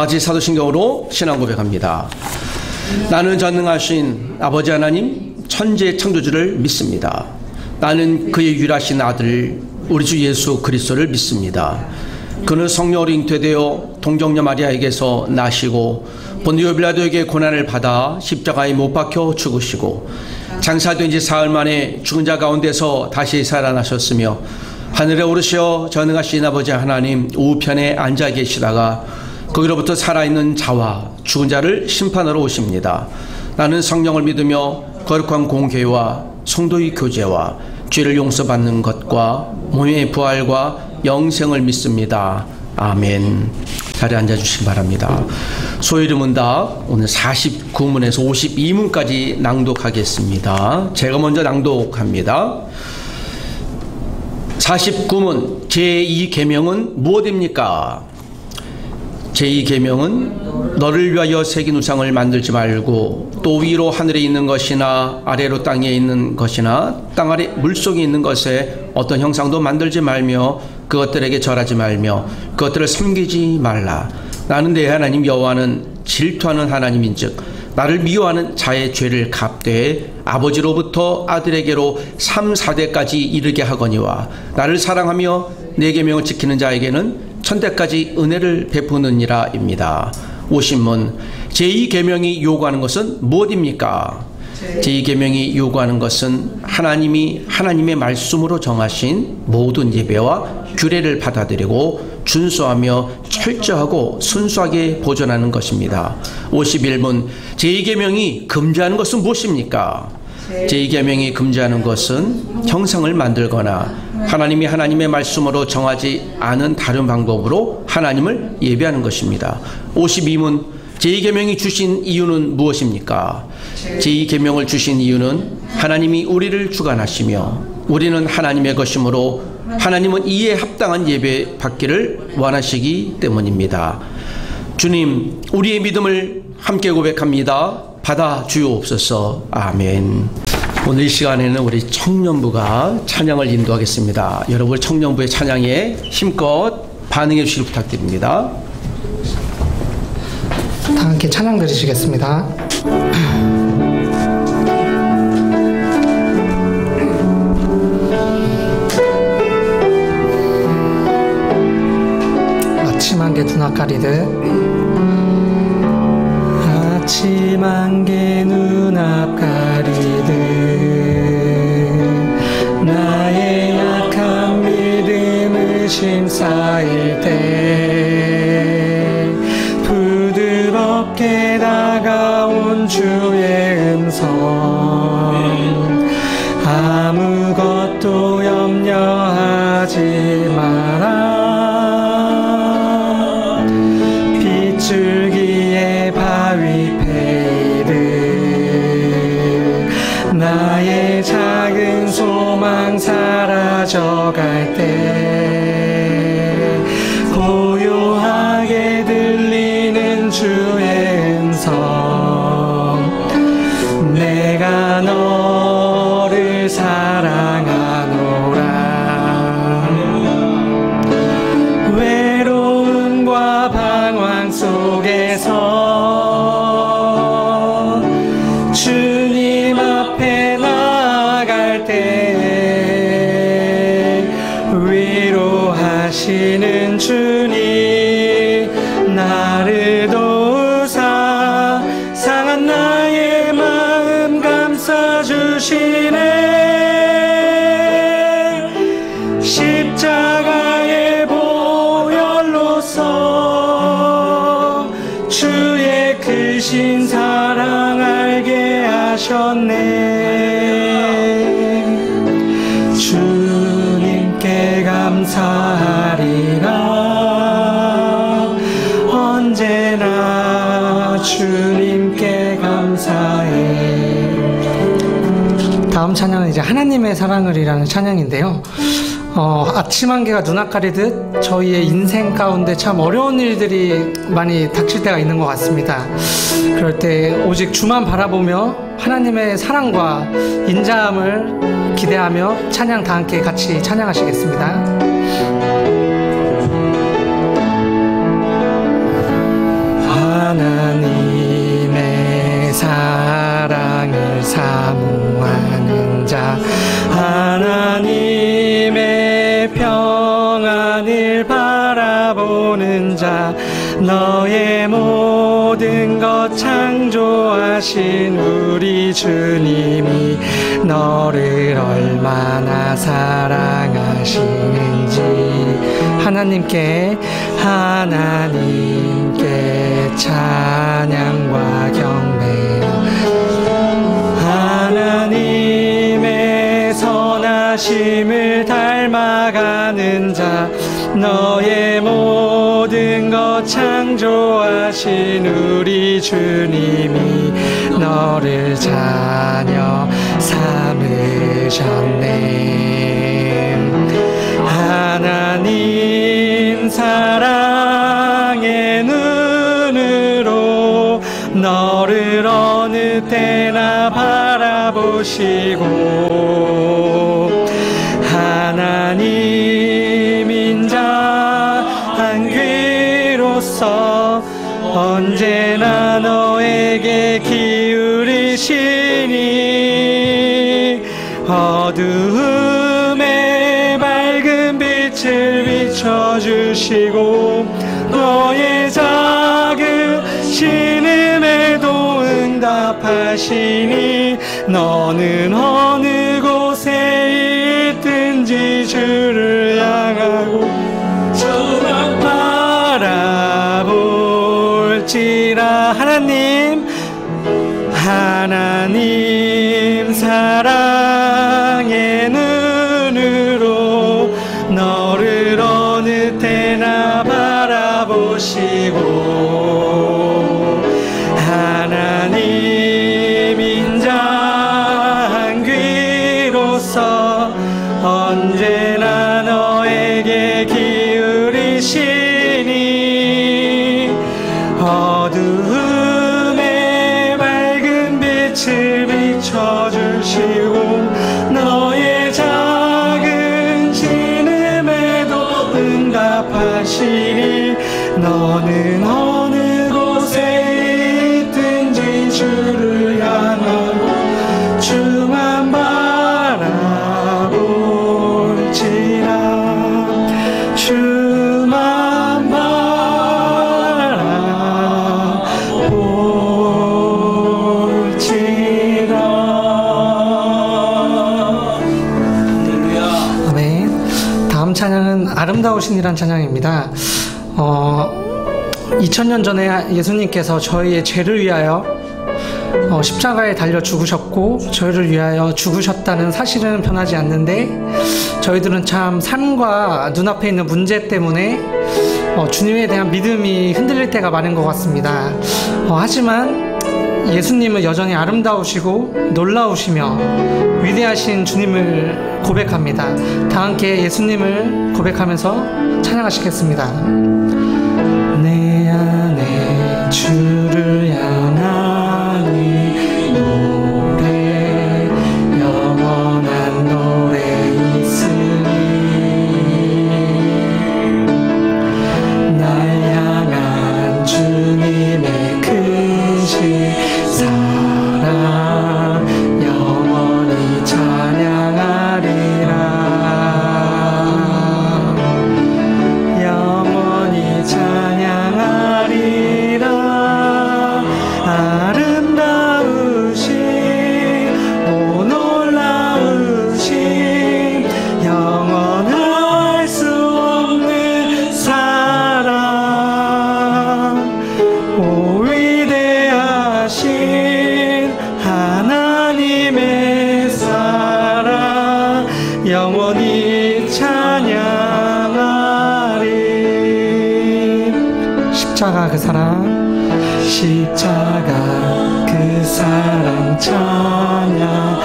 아직 사도신경으로 신앙 고백합니다. 나는 전능하신 아버지 하나님 천재 창조주를 믿습니다. 나는 그의 유일하신 아들 우리 주 예수 그리스도를 믿습니다. 그는 성령으로 잉태되어 동정녀 마리아에게서 나시고 본디오 빌라도에게 고난을 받아 십자가에 못 박혀 죽으시고 장사된 지 사흘 만에 죽은 자 가운데서 다시 살아나셨으며 하늘에 오르시어 전능하신 아버지 하나님 우편에 앉아 계시다가 거기로부터 살아있는 자와 죽은 자를 심판하러 오십니다. 나는 성령을 믿으며 거룩한 공회와 성도의 교제와 죄를 용서받는 것과 몸의 부활과 영생을 믿습니다. 아멘. 자리에 앉아주시기 바랍니다. 소위를 문다 오늘 49문에서 52문까지 낭독하겠습니다. 제가 먼저 낭독합니다. 49문 제2계명은 무엇입니까? 제2계명은 너를 위하여 새긴 우상을 만들지 말고 또 위로 하늘에 있는 것이나 아래로 땅에 있는 것이나 땅 아래 물속에 있는 것에 어떤 형상도 만들지 말며 그것들에게 절하지 말며 그것들을 섬기지 말라. 나는 내 하나님 여호와는 질투하는 하나님인즉 나를 미워하는 자의 죄를 갚되 아버지로부터 아들에게로 3, 4대까지 이르게 하거니와 나를 사랑하며 내 계명을 지키는 자에게는 천대까지 은혜를 베푸느니라 입니다. 50문 제2계명이 요구하는 것은 무엇입니까? 제2계명이 요구하는 것은 하나님이 하나님의 말씀으로 정하신 모든 예배와 규례를 받아들이고 준수하며 철저하고 순수하게 보존하는 것입니다. 51문 제2계명이 금지하는 것은 무엇입니까? 제2계명이 금지하는 것은 형상을 만들거나 하나님이 하나님의 말씀으로 정하지 않은 다른 방법으로 하나님을 예배하는 것입니다. 52문 제2계명이 주신 이유는 무엇입니까? 제2계명을 주신 이유는 하나님이 우리를 주관하시며 우리는 하나님의 것이므로 하나님은 이에 합당한 예배 받기를 원하시기 때문입니다. 주님, 우리의 믿음을 함께 고백합니다. 받아 주옵소서. 아멘. 오늘 이 시간에는 우리 청년부가 찬양을 인도하겠습니다. 여러분 청년부의 찬양에 힘껏 반응해 주시길 부탁드립니다. 다 함께 찬양 드리시겠습니다. 아침 안개 눈 앞가리듯 아침 안개 눈 앞가리듯 나의 약한 믿음을 심사일 때 부드럽게 다가온 주의 음성 아무것도 염려하지 마라 빗줄기에 바위 패이듯 나의 작은 소망 사라져갈 때 고요하게 들리는 주의 음성 내가 너를 사랑하노라 외로움과 방황 속에서 주님 앞에 나아갈 때 위로하시는 주님 나를 도우사 상한 나의 마음 감싸주시네 십자가의 보혈로서 주의 크신 사랑 알게 하셨네 주님께 감사하리라 언제나 주님께 감사해. 다음 찬양은 이제 하나님의 사랑을이라는 찬양인데요. 아침 안개가 눈앞 가리듯 저희의 인생 가운데 참 어려운 일들이 많이 닥칠 때가 있는 것 같습니다. 그럴 때 오직 주만 바라보며 하나님의 사랑과 인자함을 기대하며 찬양 다 함께 같이 찬양하시겠습니다. 너의 모든 것 창조하신 우리 주님이 너를 얼마나 사랑하시는지 하나님께 찬양과 경배. 하나님의 선하심을 닮아가는 자, 너의 모든 것 창조하신 우리 주님이 너를 자녀 삼으셨네. 하나님 사랑의 눈으로 너를 어느 때나 바라보시고 하나님 인자한 귀로서 언제나 너에게 기울이시니 어두움에 밝은 빛을 비춰주시고 너의 작은 신음에도 응답하시니 너는 어느 곳에 있든지 주를 향하고 주만 바라볼지라. 하나님 사랑의 눈으로 너를 어느 때나 바라보시고 하나님 인자한 귀로서 언제나 너에게 기울이시니 어두움에 밝은 빛을 비춰주시고 너의 작은 신음에도 응답하시니 너는 어느 곳에 있든지 주를 향하고 주만 바라볼지라. 주만 바라볼지라. 아멘. 다음 찬양은 아름다우신이란 찬양입니다. 2000년 전에 예수님께서 저희의 죄를 위하여 십자가에 달려 죽으셨고 저희를 위하여 죽으셨다는 사실은 변하지 않는데 저희들은 참 삶과 눈앞에 있는 문제 때문에 주님에 대한 믿음이 흔들릴 때가 많은 것 같습니다. 하지만 예수님은 여전히 아름다우시고 놀라우시며 위대하신 주님을 고백합니다. 다 함께 예수님을 고백하면서 찬양하시겠습니다. 내 안에 주를 향한 이 노래 영원한 노래 있으니 날 향한 주님의 크신 사랑 영원히 찬양하리라. 영원히 찬양하리라. 아름다우신 오 놀라우신 영원할 수 없는 사랑 오 위대하신 하나님의 사랑 영원히 찬양하리. 십자가 그 사랑 십자가 그 사랑 찬양하리.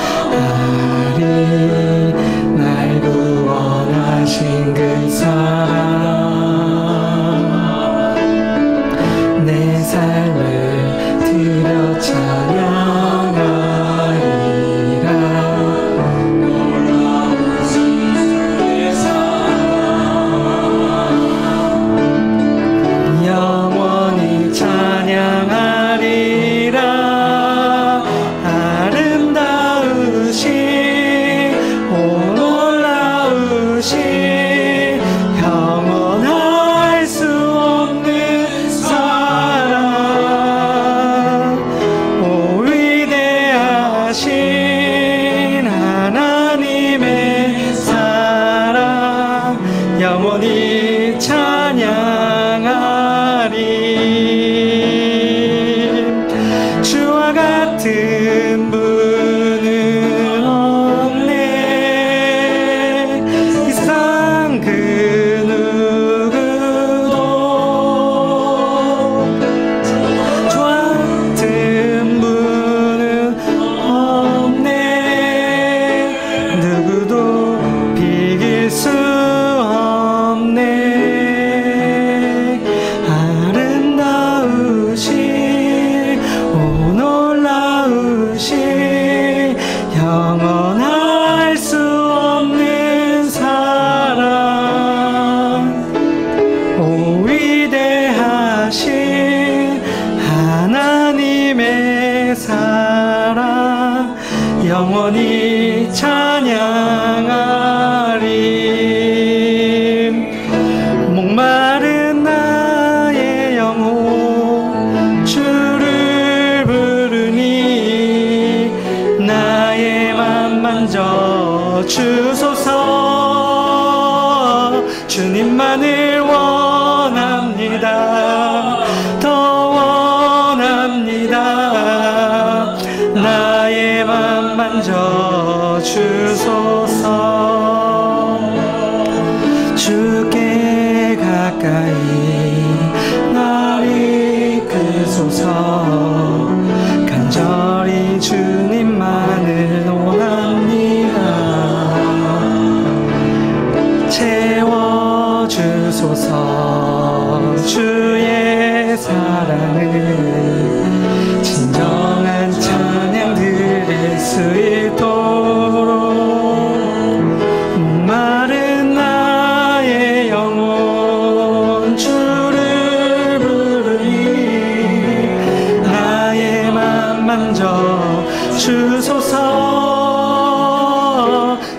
날 구원하신 그 사랑 내 삶을 드려 찬양하리라. 영원히 찬양하리라. 아름다우신 오 놀라우신 영원 주소서. 주님만을 원합니다. 더 원합니다. 나의 맘 만져 주소서. 주께 가까이 날 이끄소서. 간절히 주님만을 원합니다. 채워주소서. 주의 사랑을 진정한 찬양 드릴 수 있도록 목마른 나의 영혼 주를 부르니 나의 맘 만져 주소서.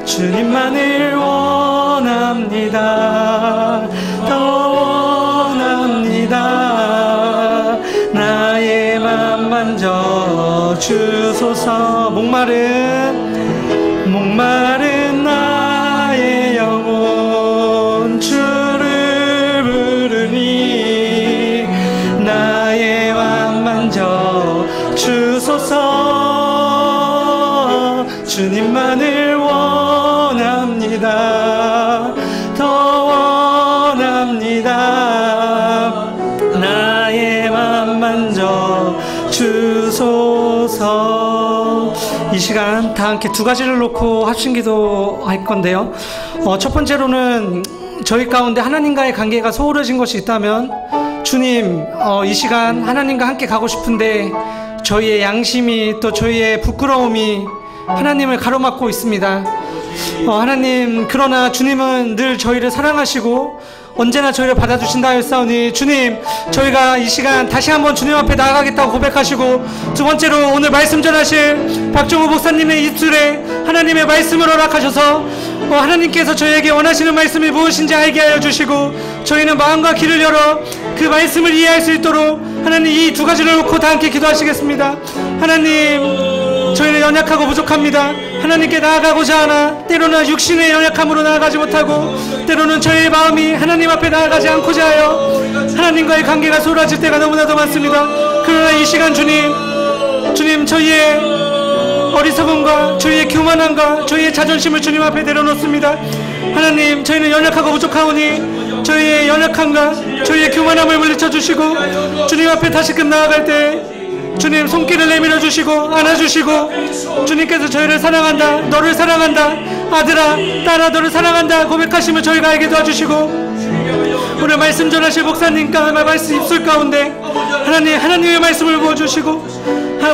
주님만을 원합니다. 더 원합니다. 나의 맘 만져 주소서. 목마른 나의 영혼 주를 부르니 나의 맘 만져 주소서. 주님만을 원합니다. 더 원합니다. 나의 맘 만져 주소서. 이 시간 다 함께 두 가지를 놓고 합심기도 할 건데요. 첫 번째로는 저희 가운데 하나님과의 관계가 소홀해진 것이 있다면, 주님, 이 시간 하나님과 함께 가고 싶은데 저희의 양심이 또 저희의 부끄러움이 하나님을 가로막고 있습니다. 하나님, 그러나 주님은 늘 저희를 사랑하시고 언제나 저희를 받아주신다 하였사오니, 주님, 저희가 이 시간 다시 한번 주님 앞에 나아가겠다고 고백하시고, 두 번째로 오늘 말씀 전하실 박종우 목사님의 입술에 하나님의 말씀을 허락하셔서 하나님께서 저희에게 원하시는 말씀이 무엇인지 알게 하여 주시고, 저희는 마음과 귀를 열어 그 말씀을 이해할 수 있도록 하나님 이 두 가지를 놓고 다 함께 기도하시겠습니다. 하나님, 저희는 연약하고 부족합니다. 하나님께 나아가고자 하나 때로는 육신의 연약함으로 나아가지 못하고, 때로는 저희의 마음이 하나님 앞에 나아가지 않고자 하여 하나님과의 관계가 소홀해질 때가 너무나도 많습니다. 그러나 이 시간 주님, 저희의 어리석음과 저희의 교만함과 저희의 자존심을 주님 앞에 내려놓습니다. 하나님, 저희는 연약하고 부족하오니 저희의 연약함과 저희의 교만함을 물리쳐 주시고, 주님 앞에 다시금 나아갈 때 주님 손길을 내밀어 주시고 안아주시고, 주님께서 저희를 사랑한다, 너를 사랑한다, 아들아 딸아 너를 사랑한다 고백하시면 저희가 알게 도와주시고, 오늘 말씀 전하실 목사님과 말씀 입술 가운데 하나님의 말씀을 부어주시고,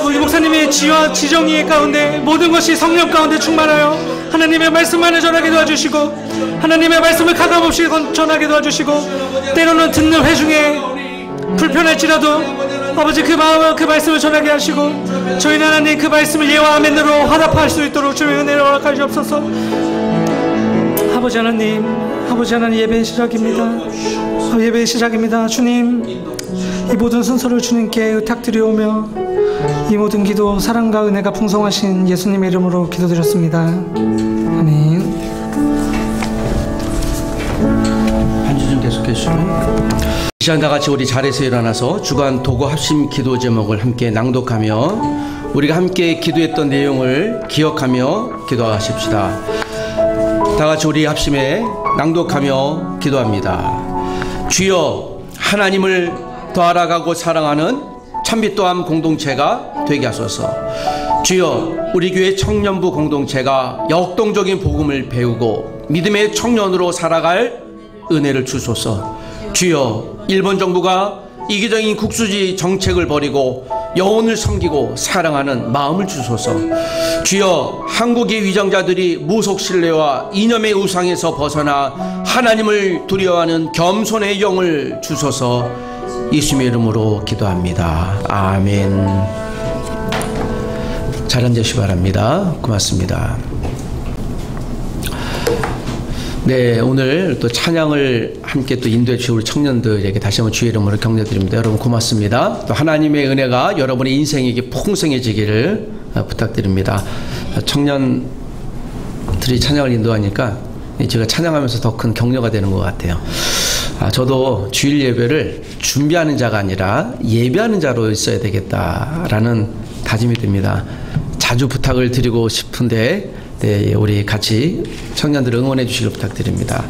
우리 목사님의 지와 지정의 가운데 모든 것이 성령 가운데 충만하여 하나님의 말씀만을 전하게 도와주시고, 하나님의 말씀을 가감없이 전하게 도와주시고, 때로는 듣는 회중에 불편할지라도 아버지 그 마음을 그 말씀을 전하게 하시고, 저희는 하나님 그 말씀을 예와 아멘으로 화답할 수 있도록 주의 은혜를 허락하시옵소서. 아버지 하나님 예배의 시작입니다. 주님, 이 모든 순서를 주님께 의탁드리오며 이 모든 기도 사랑과 은혜가 풍성하신 예수님의 이름으로 기도드렸습니다. 아멘. 반주 좀 계속해 주시고, 이 시간 다 같이 우리 자리에서 일어나서 주간 도고 합심 기도 제목을 함께 낭독하며 우리가 함께 기도했던 내용을 기억하며 기도하십시다. 다 같이 우리 합심에 낭독하며 기도합니다. 주여, 하나님을 더 알아가고 사랑하는 참빛도암 공동체가 되게 하소서. 주여, 우리 교회 청년부 공동체가 역동적인 복음을 배우고 믿음의 청년으로 살아갈 은혜를 주소서. 주여, 일본 정부가 이기적인 국수지 정책을 버리고 영혼을 섬기고 사랑하는 마음을 주소서. 주여, 한국의 위정자들이 무속신뢰와 이념의 우상에서 벗어나 하나님을 두려워하는 겸손의 영을 주소서. 예수님의 이름으로 기도합니다. 아멘. 잘 앉으시기 바랍니다. 고맙습니다. 네, 오늘 또 찬양을 함께 또 인도해 주신 우리 청년들에게 다시 한번 주의 이름으로 격려드립니다. 여러분 고맙습니다. 또 하나님의 은혜가 여러분의 인생에게 풍성해지기를 부탁드립니다. 청년들 들이 찬양을 인도하니까 제가 찬양하면서 더 큰 격려가 되는 것 같아요. 저도 주일 예배를 준비하는 자가 아니라 예배하는 자로 있어야 되겠다라는 다짐이 듭니다. 자주 부탁을 드리고 싶은데 우리 같이 청년들 응원해 주시길 부탁드립니다.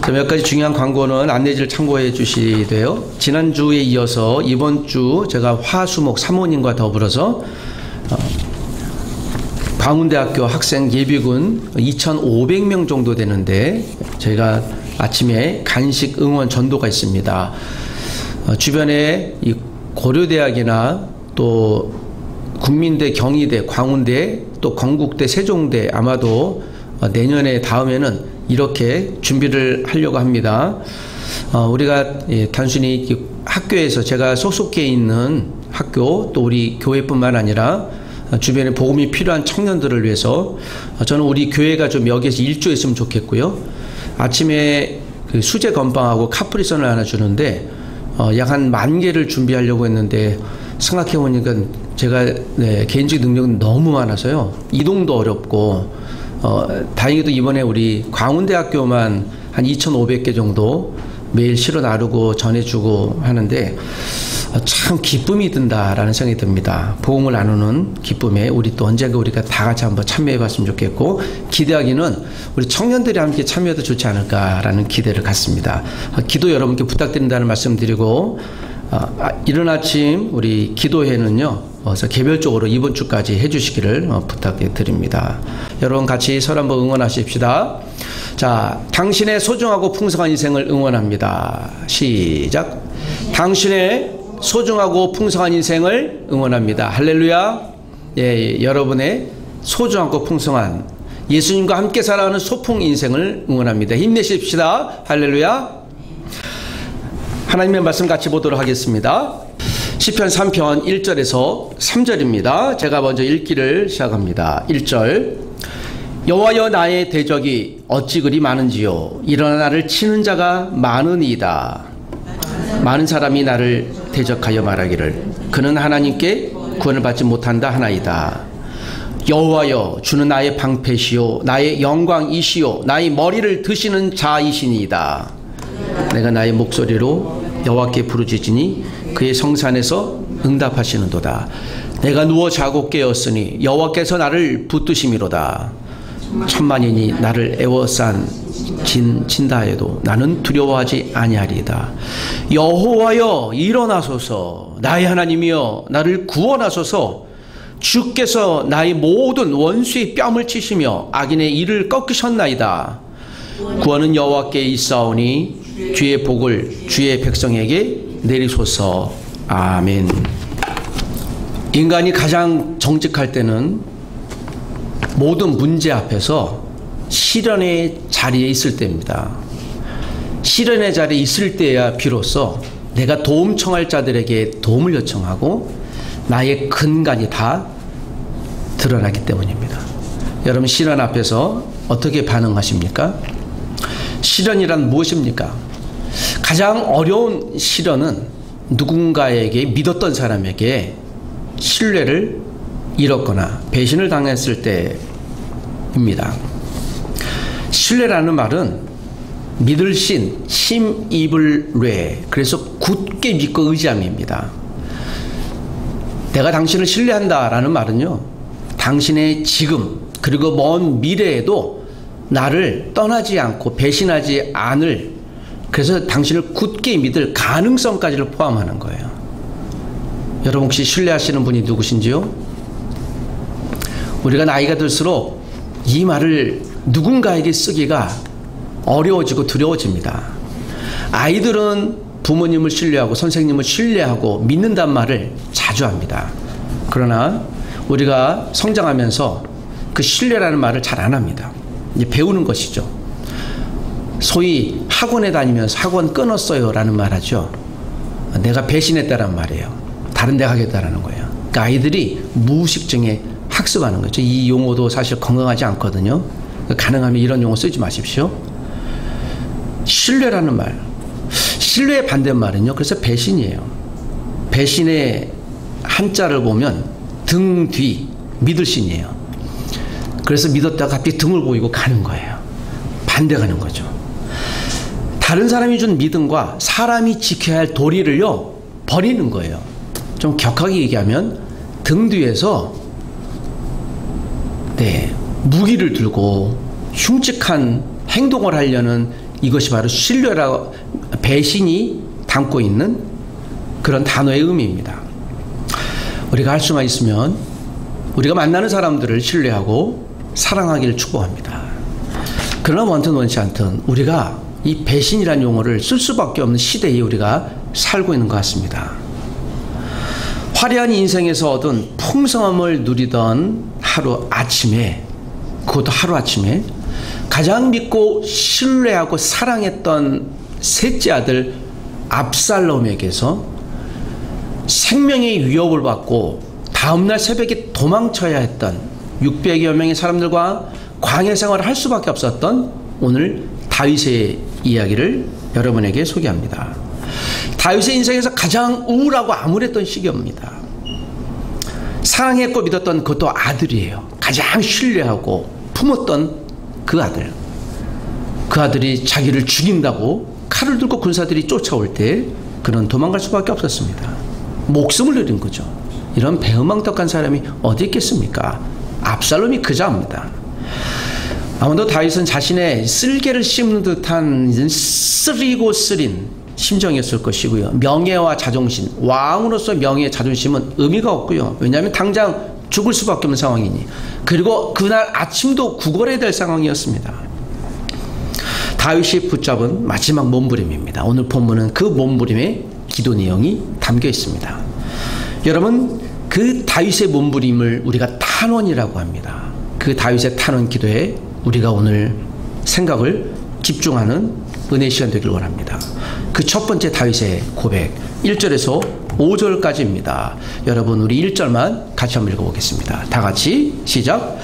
몇 가지 중요한 광고는 안내지를 참고해 주시되요. 지난주에 이어서 이번 주 제가 화수목 사모님과 더불어서 광운대학교 학생 예비군 2,500명 정도 되는데 저희가 아침에 간식 응원 전도가 있습니다. 주변에 이 고려대학이나 또 국민대, 경희대, 광운대, 또 건국대, 세종대 아마도 내년에 다음에는 이렇게 준비를 하려고 합니다. 우리가 단순히 학교에서 제가 소속해 있는 학교 또 우리 교회뿐만 아니라 주변에 복음이 필요한 청년들을 위해서 저는 우리 교회가 좀 여기에서 일조했으면 좋겠고요. 아침에 그 수제 건빵하고 카프리선을 하나 주는데 약 한 10,000개를 준비하려고 했는데 생각해보니까 제가 개인적인 능력은 너무 많아서요. 이동도 어렵고 다행히도 이번에 우리 광운대학교만 한 2,500개 정도 매일 실어 나르고 전해주고 하는데 참 기쁨이 든다라는 생각이 듭니다. 복음을 나누는 기쁨에 우리 또 언젠가 우리가 다 같이 한번 참여해봤으면 좋겠고 기대하기는 우리 청년들이 함께 참여해도 좋지 않을까라는 기대를 갖습니다. 기도 여러분께 부탁드린다는 말씀드리고 이른 아침 우리 기도회는요 개별적으로 이번 주까지 해주시기를 부탁드립니다. 여러분 같이 서로 한번 응원하십시다. 자, 당신의 소중하고 풍성한 인생을 응원합니다. 시작. 당신의 소중하고 풍성한 인생을 응원합니다. 할렐루야. 예, 여러분의 소중하고 풍성한 예수님과 함께 살아가는 소풍 인생을 응원합니다. 힘내십시다. 할렐루야. 하나님의 말씀 같이 보도록 하겠습니다. 시편 3편 1절에서 3절입니다. 제가 먼저 읽기를 시작합니다. 1절. 여호와여 나의 대적이 어찌 그리 많은지요. 일어나 나를 치는 자가 많으니이다. 많은 사람이 나를 대적하여 말하기를 그는 하나님께 구원을 받지 못한다 하나이다. 여호와여 주는 나의 방패시요 나의 영광이시요 나의 머리를 드시는 자이시니이다. 내가 나의 목소리로 여호와께 부르짖으니 그의 성산에서 응답하시는도다. 내가 누워 자고 깨었으니 여호와께서 나를 붙드심이로다. 천만인이 나를 애워싼 친다 해도 나는 두려워하지 아니하리이다. 여호와여 일어나소서. 나의 하나님이여 나를 구원하소서. 주께서 나의 모든 원수의 뺨을 치시며 악인의 이를 꺾으셨나이다. 구원은 여호와께 있사오니 주의 복을 주의 백성에게 내리소서. 아멘. 인간이 가장 정직할 때는 모든 문제 앞에서 시련의 자리에 있을 때입니다. 시련의 자리에 있을 때야 비로소 내가 도움 청할 자들에게 도움을 요청하고 나의 근간이 다 드러나기 때문입니다. 여러분 시련 앞에서 어떻게 반응하십니까? 시련이란 무엇입니까? 가장 어려운 시련은 누군가에게 믿었던 사람에게 신뢰를 잃었거나 배신을 당했을 때입니다. 신뢰라는 말은 믿을 신, 심입을 뢰, 그래서 굳게 믿고 의지함입니다. 내가 당신을 신뢰한다라는 말은요, 당신의 지금 그리고 먼 미래에도 나를 떠나지 않고 배신하지 않을, 그래서 당신을 굳게 믿을 가능성까지를 포함하는 거예요. 여러분 혹시 신뢰하시는 분이 누구신지요? 우리가 나이가 들수록 이 말을 누군가에게 쓰기가 어려워지고 두려워집니다. 아이들은 부모님을 신뢰하고 선생님을 신뢰하고 믿는단 말을 자주 합니다. 그러나 우리가 성장하면서 그 신뢰라는 말을 잘 안 합니다. 이제 배우는 것이죠. 소위 학원에 다니면서 학원 끊었어요 라는 말 하죠. 내가 배신했다는 말이에요. 다른 데 가겠다라는 거예요. 그러니까 아이들이 무의식중에 학습하는 거죠. 이 용어도 사실 건강하지 않거든요. 가능하면 이런 용어 쓰지 마십시오. 신뢰라는 말, 신뢰의 반대말은요, 그래서 배신이에요. 배신의 한자를 보면 등 뒤, 믿을 신이에요. 그래서 믿었다가 갑자기 등을 보이고 가는 거예요. 반대가는 거죠. 다른 사람이 준 믿음과 사람이 지켜야 할 도리를요, 버리는 거예요. 좀 격하게 얘기하면 등 뒤에서 무기를 들고 흉측한 행동을 하려는, 이것이 바로 신뢰라고, 배신이 담고 있는 그런 단어의 의미입니다. 우리가 할 수만 있으면 우리가 만나는 사람들을 신뢰하고 사랑하기를 축복합니다. 그러나 원튼 원치 않든 우리가 이 배신이라는 용어를 쓸 수밖에 없는 시대에 우리가 살고 있는 것 같습니다. 화려한 인생에서 얻은 풍성함을 누리던 하루아침에, 그것도 하루아침에 가장 믿고 신뢰하고 사랑했던 셋째 아들 압살롬에게서 생명의 위협을 받고 다음날 새벽에 도망쳐야 했던 600여 명의 사람들과 광야 생활을 할 수밖에 없었던 오늘 다윗의 이야기를 여러분에게 소개합니다. 다윗의 인생에서 가장 우울하고 암울했던 시기입니다. 사랑했고 믿었던 그것도 아들이에요. 가장 신뢰하고 품었던 그 아들. 그 아들이 자기를 죽인다고 칼을 들고 군사들이 쫓아올 때 그는 도망갈 수밖에 없었습니다. 목숨을 잃은 거죠. 이런 배은망덕한 사람이 어디 있겠습니까? 압살롬이 그 자입니다. 아무도 다윗은 자신의 쓸개를 씹는 듯한 쓰리고 쓰린 심정이었을 것이고요. 명예와 자존심, 왕으로서 명예, 자존심은 의미가 없고요. 왜냐하면 당장 죽을 수밖에 없는 상황이니. 그리고 그날 아침도 구걸해야 될 상황이었습니다. 다윗이 붙잡은 마지막 몸부림입니다. 오늘 본문은 그 몸부림에 기도 내용이 담겨 있습니다. 여러분, 그 다윗의 몸부림을 우리가 탄원이라고 합니다. 그 다윗의 탄원 기도에 우리가 오늘 생각을 집중하는 은혜의 시간 되길 원합니다. 그 첫 번째 다윗의 고백 1절에서 5절까지입니다. 여러분, 우리 1절만 같이 한번 읽어보겠습니다. 다 같이 시작.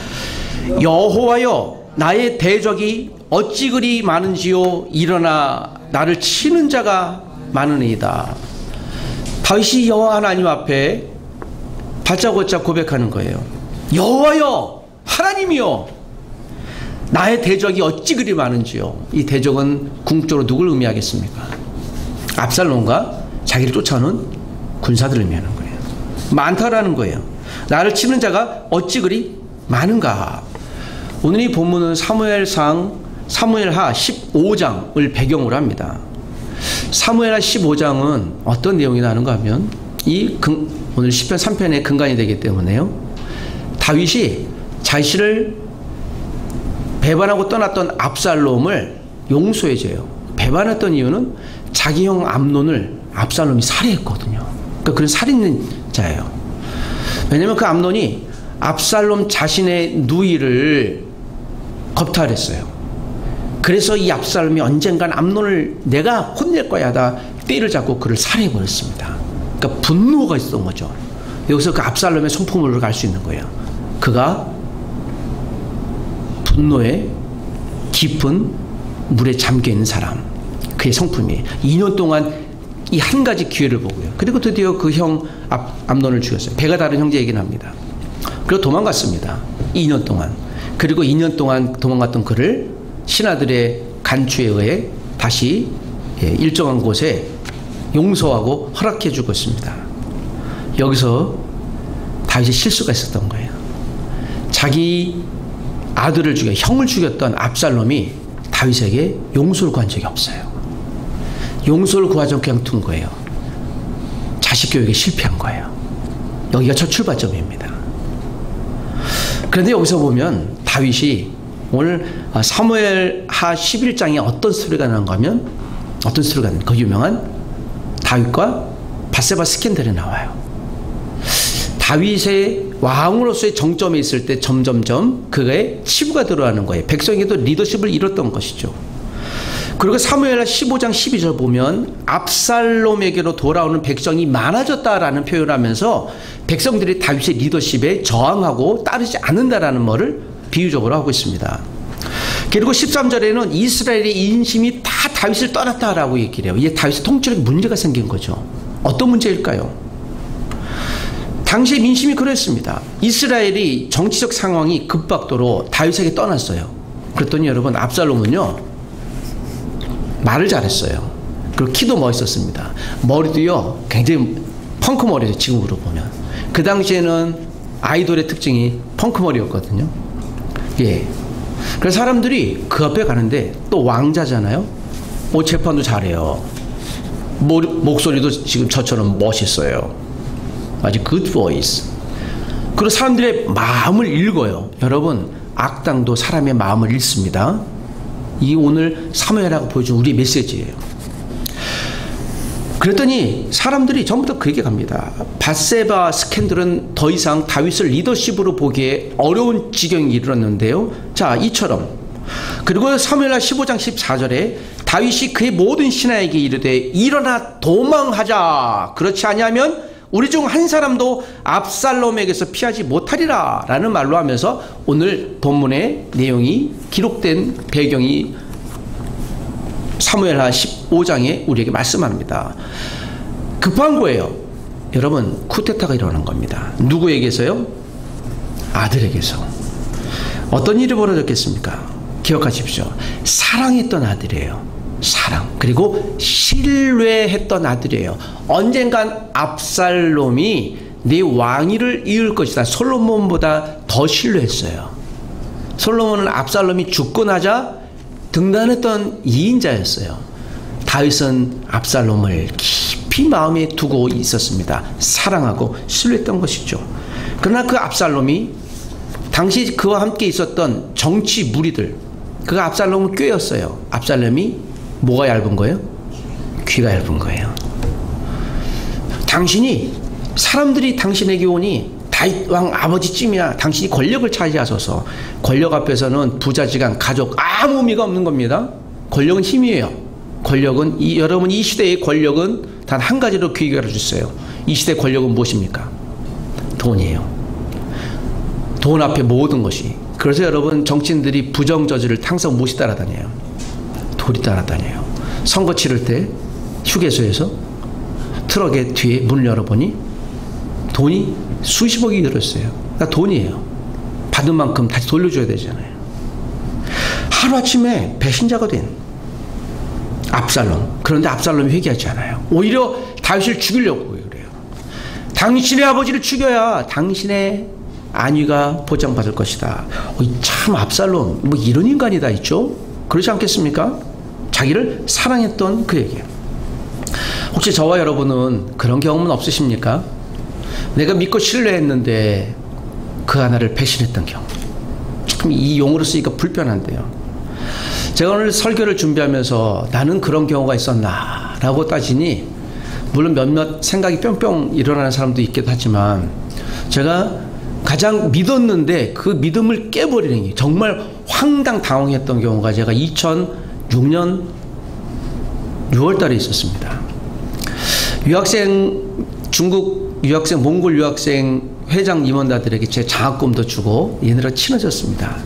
여호와여, 나의 대적이 어찌 그리 많은지요. 일어나 나를 치는 자가 많으니이다. 다윗이 여호와 하나님 앞에 다짜고짜 고백하는 거예요. 여호와여, 하나님이여, 나의 대적이 어찌 그리 많은지요. 이 대적은 궁극적으로 누굴 의미하겠습니까? 압살롬과 자기를 쫓아오는 군사들을 의미하는 거예요. 많다라는 거예요. 나를 치는 자가 어찌 그리 많은가. 오늘 이 본문은 사무엘하 15장을 배경으로 합니다. 사무엘하 15장은 어떤 내용이 나는가 하면 오늘 시편 3편의 근간이 되기 때문에요. 다윗이 자신을 배반하고 떠났던 압살롬을 용서해줘요. 배반했던 이유는 자기 형 암논을 압살롬이 살해했거든요. 그러니까 그런 살인자예요. 왜냐하면 그 암논이 압살롬 자신의 누이를 겁탈했어요. 그래서 이 압살롬이 언젠간 암논을 내가 혼낼 거야 하다 떼를 잡고 그를 살해해버렸습니다. 그러니까 분노가 있었던 거죠. 여기서 그 압살롬의 성품으로 갈 수 있는 거예요. 그가 분노의 깊은 물에 잠겨있는 사람, 그의 성품이 2년 동안 이 한 가지 기회를 보고요. 그리고 드디어 그 형 암논을 죽였어요. 배가 다른 형제이긴 합니다. 그리고 도망갔습니다. 2년 동안. 그리고 2년 동안 도망갔던 그를 신하들의 간추에 의해 다시 일정한 곳에 용서하고 허락해 주고 있습니다. 여기서 다윗의 실수가 있었던 거예요. 자기 아들을 죽여 형을 죽였던 압살롬이 다윗에게 용서를 구한 적이 없어요. 용서를 구하지 않고 그냥 둔 거예요. 자식 교육에 실패한 거예요. 여기가 첫 출발점입니다. 그런데 여기서 보면 다윗이 오늘 사무엘하 11장에 어떤 스토리가 나는가 하면 그 유명한 다윗과 밧세바 스캔들이 나와요. 다윗의 왕으로서의 정점에 있을 때 점점점 그의 치부가 들어가는 거예요. 백성에게도 리더십을 잃었던 것이죠. 그리고 사무엘하 15장 12절 보면 압살롬에게로 돌아오는 백성이 많아졌다라는 표현을 하면서 백성들이 다윗의 리더십에 저항하고 따르지 않는다라는 말을 비유적으로 하고 있습니다. 그리고 13절에는 이스라엘의 인심이 다 다윗을 떠났다라고 얘기를 해요. 이게 다윗의 통치력에 문제가 생긴 거죠. 어떤 문제일까요? 당시의 민심이 그랬습니다. 이스라엘이 정치적 상황이 급박도로 다윗에게 떠났어요. 그랬더니 여러분 압살롬은요 말을 잘했어요. 그리고 키도 멋있었습니다. 머리도요 굉장히 펑크 머리죠. 지금으로 보면. 그 당시에는 아이돌의 특징이 펑크 머리였거든요. 예. 그래서 사람들이 그 앞에 가는데 또 왕자잖아요. 재판도 잘해요. 목소리도 지금 저처럼 멋있어요. 아주 good voice. 그리고 사람들의 마음을 읽어요. 여러분 악당도 사람의 마음을 읽습니다. 이 오늘 사무엘하고 보여준 우리의 메시지예요. 그랬더니 사람들이 전부 다 그 얘기 갑니다. 밧세바 스캔들은 더 이상 다윗을 리더십으로 보기에 어려운 지경이 이르렀는데요. 자, 이처럼. 그리고 사무엘하 15장 14절에 다윗이 그의 모든 신하에게 이르되 일어나 도망하자. 그렇지 아니하면 우리 중 한 사람도 압살롬에게서 피하지 못하리라 라는 말로 하면서 오늘 본문의 내용이 기록된 배경이 사무엘하 15장에 우리에게 말씀합니다. 급한 거예요. 여러분 쿠데타가 일어난 겁니다. 누구에게서요? 아들에게서. 어떤 일이 벌어졌겠습니까? 기억하십시오. 사랑했던 아들이에요. 사랑. 그리고 신뢰했던 아들이에요. 언젠간 압살롬이 네 왕위를 이을 것이다. 솔로몬보다 더 신뢰했어요. 솔로몬은 압살롬이 죽고 나자 등단했던 2인자였어요. 다윗은 압살롬을 깊이 마음에 두고 있었습니다. 사랑하고 신뢰했던 것이죠. 그러나 그 압살롬이 당시 그와 함께 있었던 정치 무리들, 그 압살롬은 꾀였어요. 압살롬이 뭐가 얇은 거예요? 귀가 얇은 거예요. 당신이 사람들이 당신에게 오니 다윗 왕 아버지쯤이야. 당신이 권력을 차지하소서. 권력 앞에서는 부자지간 가족 아무 의미가 없는 겁니다. 권력은 힘이에요. 권력은 여러분 이 시대의 권력은 단 한 가지로 귀결해 주세요. 이 시대의 권력은 무엇입니까? 돈이에요. 돈 앞에 모든 것이. 그래서 여러분 정치인들이 부정저지를 항상 무엇이 따라다녀요? 돌이 따라다녀요. 선거 치를 때 휴게소에서 트럭의 뒤에 문을 열어보니 돈이 수십억이 들었어요. 그러니까 돈이에요. 받은 만큼 다시 돌려줘야 되잖아요. 하루아침에 배신자가 된 압살롬. 그런데 압살롬이 회개하지 않아요. 오히려 다윗을 죽이려고 그래요. 당신의 아버지를 죽여야 당신의 안위가 보장받을 것이다. 참 압살롬 뭐 이런 인간이 다 있죠. 그렇지 않겠습니까? 자기를 사랑했던 그에게. 혹시 저와 여러분은 그런 경험은 없으십니까? 내가 믿고 신뢰했는데 그 하나를 배신했던 경우. 참 이 용어로 쓰기가 불편한데요. 제가 오늘 설교를 준비하면서 나는 그런 경우가 있었나 라고 따지니 물론 몇몇 생각이 뿅뿅 일어나는 사람도 있기도 하지만 제가 가장 믿었는데 그 믿음을 깨버리는 게 정말 황당당황했던 경우가 제가 2006년 6월 달에 있었습니다. 중국 유학생, 몽골 유학생 회장 임원자들에게 제 장학금도 주고 얘네랑 친해졌습니다.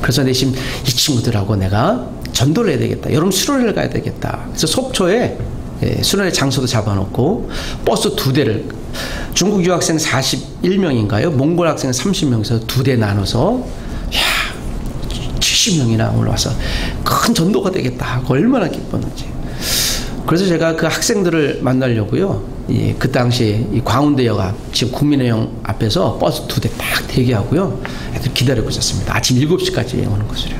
그래서 내심 이 친구들하고 내가 전도를 해야 되겠다. 여름 수련회를 가야 되겠다. 그래서 속초에 수련회 장소도 잡아놓고 버스 2대를 중국 유학생 41명인가요? 몽골 학생 30명에서 2대 나눠서 70명이나 올라와서 큰 전도가 되겠다 하고 얼마나 기뻤는지. 그래서 제가 그 학생들을 만나려고요. 그 당시에 이 광운대역 앞, 지금 국민의형 앞에서 버스 2대 딱 대기하고요. 애들 기다리고 있었습니다. 아침 7시까지 오는 것을요.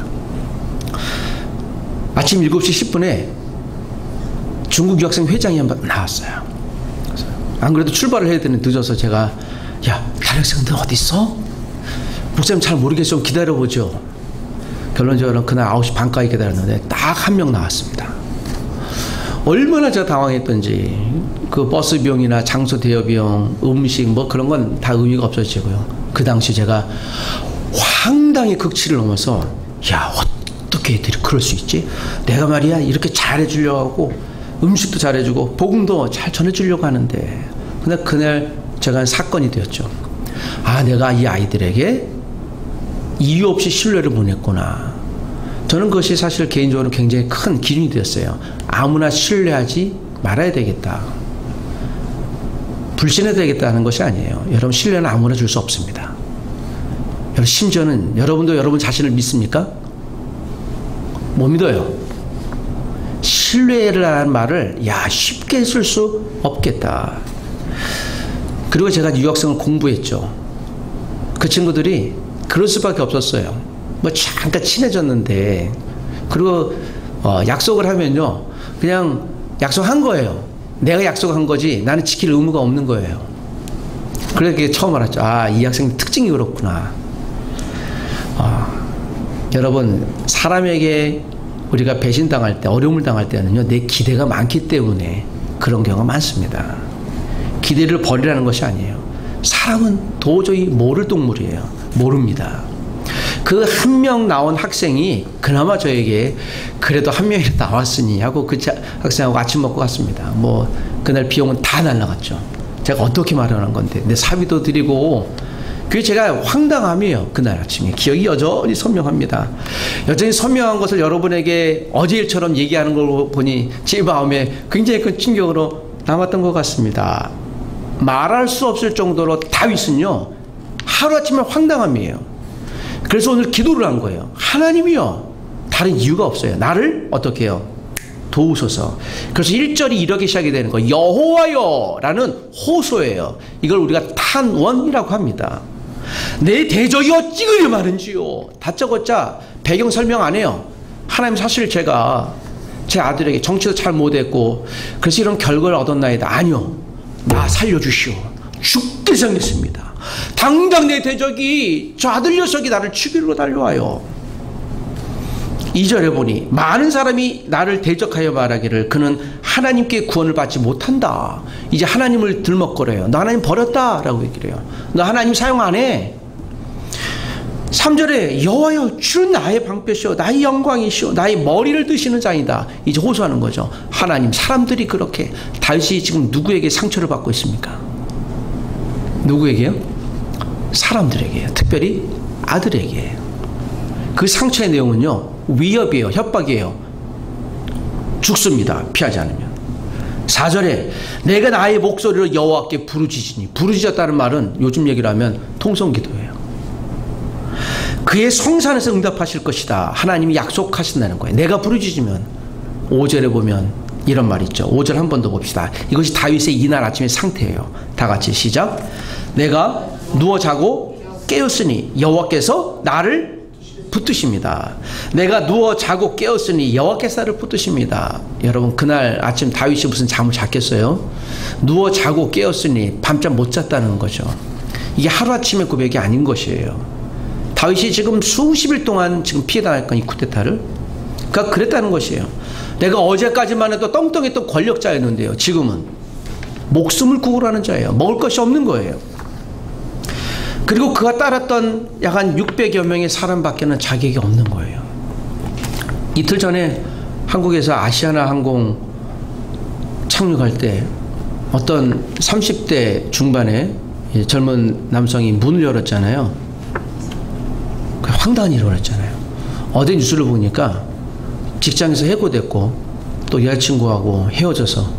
아침 7시 10분에 중국 유학생 회장이 한번 나왔어요. 안 그래도 출발을 해야 되는데 늦어서 제가 야, 다른 학생들 어디 있어? 목사님 잘 모르겠어. 좀 기다려보죠. 결론적으로 그날 9시 반까지 기다렸는데 딱 한 명 나왔습니다. 얼마나 제가 당황했던지. 그 버스 비용이나 장소 대여 비용, 음식 뭐 그런 건 다 의미가 없어지고요. 그 당시 제가 황당히 극치를 넘어서 야, 어떻게 애들이 그럴 수 있지? 내가 말이야 이렇게 잘해주려고 하고 음식도 잘해주고 복음도 잘 전해주려고 하는데. 근데 그날 제가 사건이 되었죠. 아, 내가 이 아이들에게 이유 없이 신뢰를 보냈구나. 저는 그것이 사실 개인적으로 굉장히 큰 기준이 되었어요. 아무나 신뢰하지 말아야 되겠다. 불신해야 되겠다는 것이 아니에요. 여러분 신뢰는 아무나 줄 수 없습니다. 여러분 심지어는 여러분도 여러분 자신을 믿습니까? 못 믿어요. 신뢰라는 말을 쉽게 쓸 수 없겠다. 그리고 제가 유학생을 공부했죠. 그 친구들이 그럴 수밖에 없었어요. 뭐 잠깐 친해졌는데 그리고 약속을 하면요 그냥 약속한 거예요. 내가 약속한 거지 나는 지킬 의무가 없는 거예요. 그렇게 처음 알았죠. 이 학생 특징이 그렇구나. 여러분 사람에게 우리가 배신당할 때 어려움을 당할 때는요 내 기대가 많기 때문에 그런 경우가 많습니다. 기대를 버리라는 것이 아니에요. 사람은 도저히 모를 동물이에요. 모릅니다. 그 한 명 나온 학생이 그나마 저에게 그래도 한 명이라도 나왔으니 하고 그 학생하고 아침 먹고 갔습니다. 뭐 그날 비용은 다 날라갔죠. 제가 어떻게 마련한 건데 내 사비도 드리고 그게 제가 황당함이에요. 그날 아침에 기억이 여전히 선명합니다. 여전히 선명한 것을 여러분에게 어제 일처럼 얘기하는 걸 보니 제 마음에 굉장히 큰 충격으로 남았던 것 같습니다. 말할 수 없을 정도로 다윗은요 하루아침에 황당함이에요. 그래서 오늘 기도를 한 거예요. 하나님이요 다른 이유가 없어요. 나를 어떻게 해요? 도우소서. 그래서 1절이 이렇게 시작이 되는 거예요. 여호와여 라는 호소예요. 이걸 우리가 탄원이라고 합니다. 내 대적이 어찌 그리 많은지요. 다짜고짜 배경 설명 안 해요. 하나님 사실 제가 제 아들에게 정치도 잘 못했고 그래서 이런 결과를 얻었나이다. 아니요. 나 살려주시오. 죽게 생겼습니다. 당장 내 대적이 저 아들 녀석이 나를 죽이러 달려와요. 2절에 보니 많은 사람이 나를 대적하여 말하기를 그는 하나님께 구원을 받지 못한다. 이제 하나님을 들먹거려요. 너 하나님 버렸다 라고 얘기를 해요. 너 하나님 사용 안 해. 3절에 여호와여 주는 나의 방패시오 나의 영광이시오 나의 머리를 드시는 자이다. 이제 호소하는 거죠. 하나님 사람들이 그렇게 다윗이 지금 누구에게 상처를 받고 있습니까? 누구에게요? 사람들에게요. 특별히 아들에게. 그 상처의 내용은요 위협이에요. 협박이에요. 죽습니다. 피하지 않으면. 4절에 내가 나의 목소리로 여호와께 부르짖으니 부르짖었다는 말은 요즘 얘기를 하면 통성기도예요. 그의 성산에서 응답하실 것이다. 하나님이 약속하신다는 거예요. 내가 부르짖으면. 5절에 보면 이런 말이 있죠. 5절 한 번 더 봅시다. 이것이 다윗의 이날 아침의 상태예요. 다 같이 시작. 내가 누워 자고 깨었으니 여호와께서 나를 붙드십니다. 내가 누워 자고 깨었으니 여호와께서 나를 붙드십니다. 여러분 그날 아침 다윗이 무슨 잠을 잤겠어요? 누워 자고 깨었으니 밤잠 못 잤다는 거죠. 이게 하루아침의 고백이 아닌 것이에요. 다윗이 지금 수십 일 동안 지금 피해당했건 이 쿠데타를 그러니까 그랬다는 것이에요. 내가 어제까지만 해도 떵떵했던 권력자였는데요. 지금은 목숨을 구걸하는 자예요. 먹을 것이 없는 거예요. 그리고 그가 따랐던 약 한 600여 명의 사람밖에는 자격이 없는 거예요. 이틀 전에 한국에서 아시아나 항공 착륙할 때 어떤 30대 중반의 젊은 남성이 문을 열었잖아요. 황당한 일이 일어났잖아요. 어제 뉴스를 보니까 직장에서 해고됐고 또 여자친구하고 헤어져서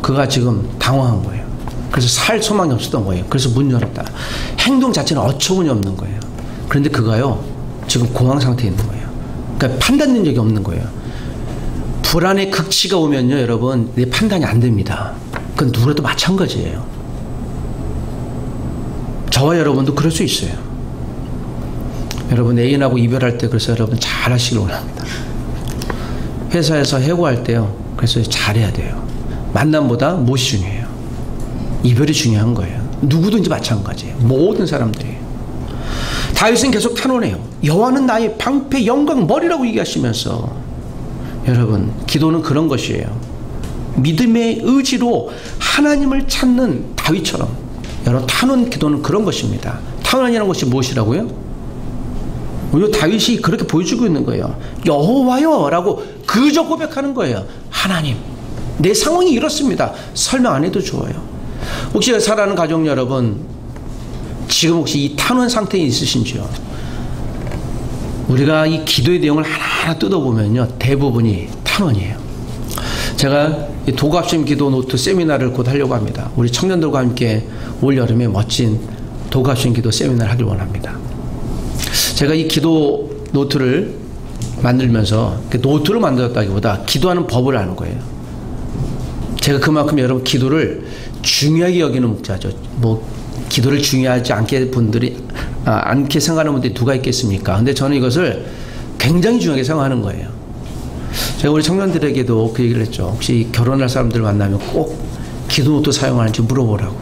그가 지금 당황한 거예요. 그래서 살 소망이 없었던 거예요. 그래서 문 열었다. 행동 자체는 어처구니 없는 거예요. 그런데 그가요 지금 공황 상태에 있는 거예요. 그러니까 판단 능력이 없는 거예요. 불안의 극치가 오면요 여러분 내 판단이 안 됩니다. 그건 누구라도 마찬가지예요. 저와 여러분도 그럴 수 있어요. 여러분 애인하고 이별할 때 그래서 여러분 잘 하시길 원합니다. 회사에서 해고할 때요 그래서 잘해야 돼요. 만남보다 무엇이 중요해요? 이별이 중요한 거예요. 누구든지 마찬가지예요. 모든 사람들이. 다윗은 계속 탄원해요. 여호와는 나의 방패 영광 머리라고 얘기하시면서 여러분 기도는 그런 것이에요. 믿음의 의지로 하나님을 찾는 다윗처럼 여러분 탄원 기도는 그런 것입니다. 탄원이라는 것이 무엇이라고요? 오히려 다윗이 그렇게 보여주고 있는 거예요. 여호와여 라고 그저 고백하는 거예요. 하나님 내 상황이 이렇습니다. 설명 안 해도 좋아요. 혹시 사랑하는 가족 여러분 지금 혹시 이 탄원 상태에 있으신지요? 우리가 이 기도의 내용을 하나하나 뜯어보면요 대부분이 탄원이에요. 제가 이 도갑심 기도 노트 세미나를 곧 하려고 합니다. 우리 청년들과 함께 올 여름에 멋진 도갑심 기도 세미나를 하길 원합니다. 제가 이 기도 노트를 만들면서 노트를 만들었다기보다 기도하는 법을 아는 거예요. 제가 그만큼 여러분 기도를 중요하게 여기는 목자죠. 뭐 기도를 중요하지 않게 않게 생각하는 분들이 누가 있겠습니까? 근데 저는 이것을 굉장히 중요하게 생각하는 거예요. 제가 우리 청년들에게도 그 얘기를 했죠. 혹시 결혼할 사람들 만나면 꼭 기도 노트 사용하는지 물어보라고.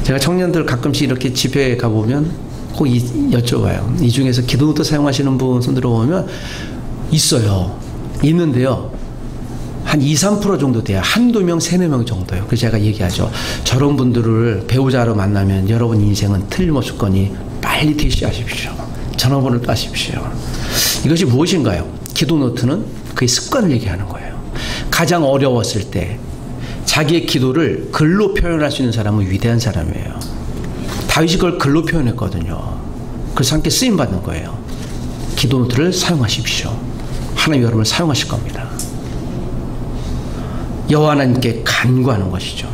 제가 청년들 가끔씩 이렇게 집회에 가보면 꼭 여쭤봐요. 이 중에서 기도 노트 사용하시는 분 손 들어보면 있어요. 있는데요. 한 2~3% 정도 돼요. 한두 명, 3~4명 정도요. 그래서 제가 얘기하죠. 저런 분들을 배우자로 만나면 여러분 인생은 틀림없을거니 빨리 대시하십시오. 전화번호를 따십시오. 이것이 무엇인가요? 기도 노트는 그의 습관을 얘기하는 거예요. 가장 어려웠을 때 자기의 기도를 글로 표현할 수 있는 사람은 위대한 사람이에요. 다윗이 그걸 글로 표현했거든요. 그래서 함께 쓰임받는 거예요. 기도 노트를 사용하십시오. 하나님 여러분을 사용하실 겁니다. 여호와 하나님께 간구하는 것이죠.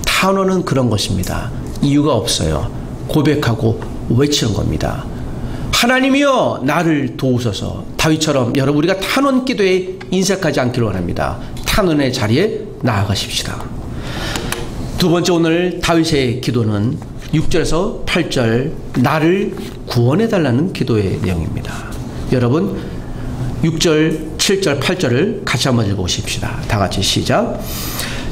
탄원은 그런 것입니다. 이유가 없어요. 고백하고 외치는 겁니다. 하나님이여 나를 도우소서. 다윗처럼 여러분 우리가 탄원 기도에 인색하지 않기를 원합니다. 탄원의 자리에 나아가십시다. 두 번째 오늘 다윗의 기도는 6절에서 8절 나를 구원해달라는 기도의 내용입니다. 여러분 6절, 7절, 8절을 같이 한번 읽어보십시다. 다 같이 시작.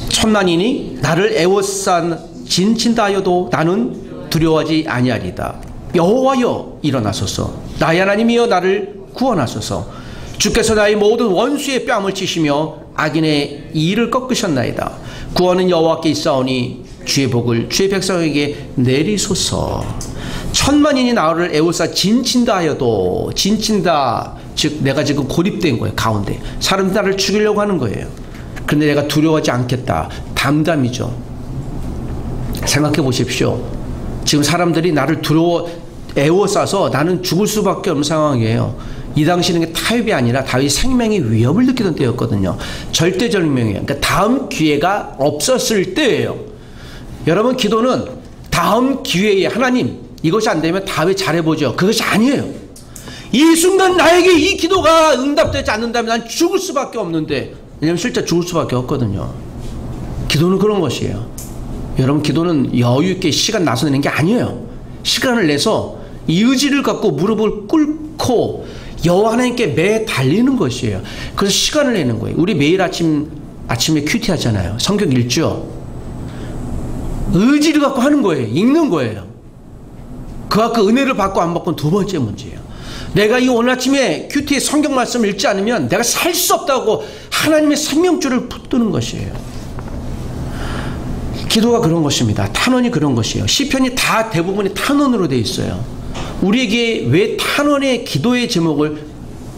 천만인이 나를 애워싼 진친다 하여도 나는 두려워하지 아니하리다. 여호와여 일어나소서. 나의 하나님이여 나를 구원하소서. 주께서 나의 모든 원수의 뺨을 치시며 악인의 이를 꺾으셨나이다. 구원은 여호와께 있사오니 주의 복을 주의 백성에게 내리소서. 천만인이 나를 애워싸 진친다 하여도, 진친다 즉 내가 지금 고립된 거예요. 가운데 사람들이 나를 죽이려고 하는 거예요. 그런데 내가 두려워하지 않겠다. 담담이죠. 생각해 보십시오. 지금 사람들이 나를 애워싸서 나는 죽을 수밖에 없는 상황이에요. 이 당시는 타협이 아니라 다윗 생명의 위협을 느끼던 때였거든요. 절대절명이에요. 그러니까 다음 기회가 없었을 때예요. 여러분 기도는 다음 기회에 하나님 이것이 안 되면 다음에 잘해보죠. 그것이 아니에요. 이 순간 나에게 이 기도가 응답되지 않는다면 난 죽을 수밖에 없는데, 왜냐하면 실제 죽을 수밖에 없거든요. 기도는 그런 것이에요. 여러분 기도는 여유 있게 시간 나서 내는 게 아니에요. 시간을 내서 이 의지를 갖고 무릎을 꿇고 여호와 하나님께 매 달리는 것이에요. 그래서 시간을 내는 거예요. 우리 매일 아침에 큐티 하잖아요. 성경 읽죠. 의지를 갖고 하는 거예요. 읽는 거예요. 그가 그 은혜를 받고 안 받고는 두 번째 문제예요. 내가 이 오늘 아침에 큐티의 성경 말씀을 읽지 않으면 내가 살 수 없다고 하나님의 생명줄을 붙드는 것이에요. 기도가 그런 것입니다. 탄원이 그런 것이에요. 시편이 다 대부분이 탄원으로 되어 있어요. 우리에게 왜 탄원의 기도의 제목을